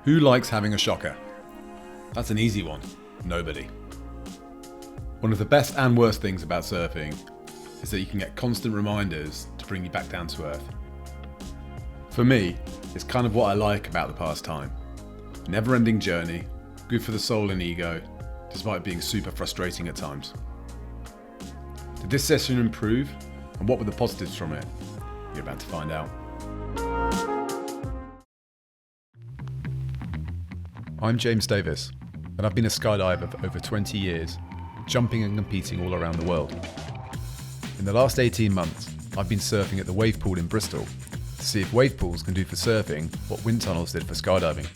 Who likes having a shocker? That's an easy one. Nobody. One of the best and worst things about surfing is that you can get constant reminders to bring you back down to earth. For me, it's kind of what I like about the pastime. A never-ending journey, good for the soul and ego, despite being super frustrating at times. Did this session improve, and what were the positives from it? You're about to find out. I'm James Davis, and I've been a skydiver for over 20 years, jumping and competing all around the world. In the last 18 months, I've been surfing at the wavepool in Bristol to see if wavepools can do for surfing what wind tunnels did for skydiving.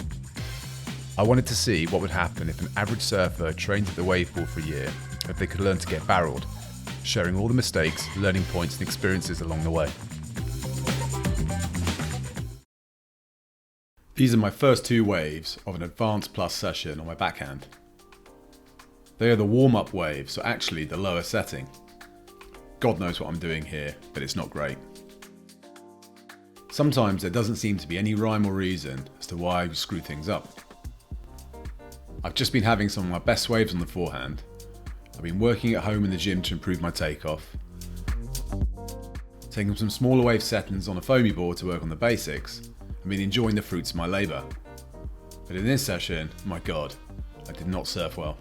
I wanted to see what would happen if an average surfer trained at the wavepool for a year, if they could learn to get barreled, sharing all the mistakes, learning points and experiences along the way. These are my first two waves of an advanced plus session on my backhand. They are the warm-up waves, so actually the lower setting. God knows what I'm doing here, but it's not great. Sometimes there doesn't seem to be any rhyme or reason as to why I screw things up. I've just been having some of my best waves on the forehand. I've been working at home in the gym to improve my takeoff. Taking some smaller wave settings on a foamy board to work on the basics. I've been enjoying the fruits of my labour. But in this session, my God, I did not surf well.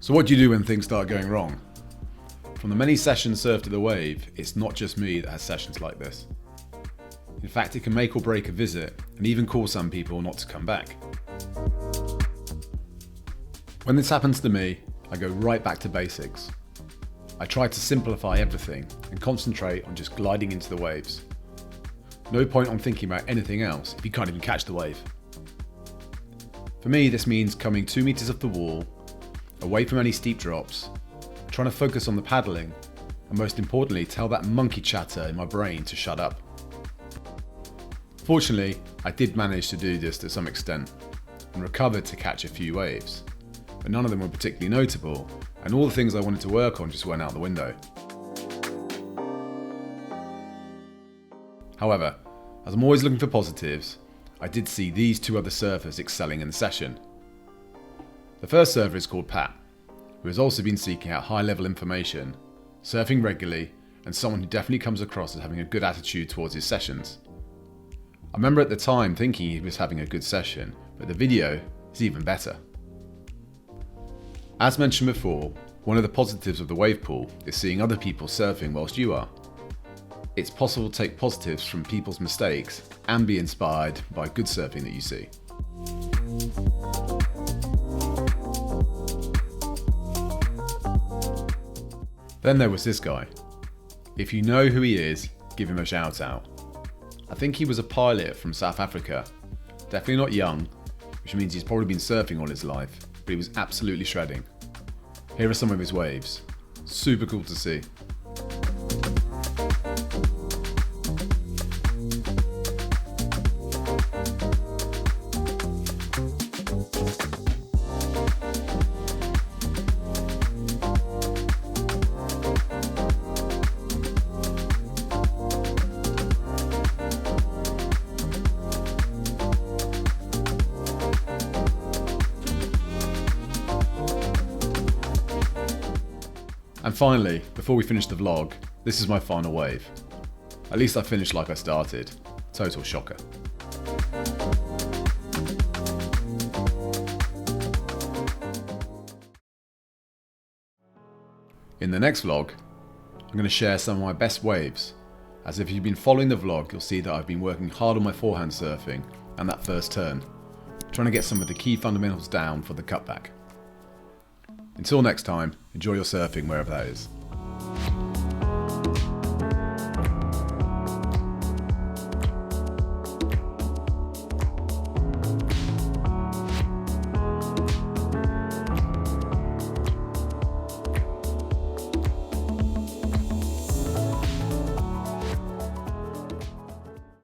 So what do you do when things start going wrong? From the many sessions surfed at the wave, it's not just me that has sessions like this. In fact, it can make or break a visit and even cause some people not to come back. When this happens to me, I go right back to basics. I try to simplify everything and concentrate on just gliding into the waves. No point on thinking about anything else if you can't even catch the wave. For me, this means coming 2 meters off the wall, away from any steep drops, trying to focus on the paddling, and most importantly, tell that monkey chatter in my brain to shut up. Fortunately, I did manage to do this to some extent, and recovered to catch a few waves, but none of them were particularly notable, and all the things I wanted to work on just went out the window. However, as I'm always looking for positives, I did see these two other surfers excelling in the session. The first surfer is called Pat, who has also been seeking out high-level information, surfing regularly, and someone who definitely comes across as having a good attitude towards his sessions. I remember at the time thinking he was having a good session, but the video is even better. As mentioned before, one of the positives of the wave pool is seeing other people surfing whilst you are. It's possible to take positives from people's mistakes and be inspired by good surfing that you see. Then there was this guy. If you know who he is, give him a shout out. I think he was a pilot from South Africa. Definitely not young, which means he's probably been surfing all his life, but he was absolutely shredding. Here are some of his waves. Super cool to see. And finally, before we finish the vlog, this is my final wave. At least I finished like I started. Total shocker. In the next vlog, I'm going to share some of my best waves, as if you've been following the vlog, you'll see that I've been working hard on my forehand surfing and that first turn, trying to get some of the key fundamentals down for the cutback. Until next time, enjoy your surfing wherever that is.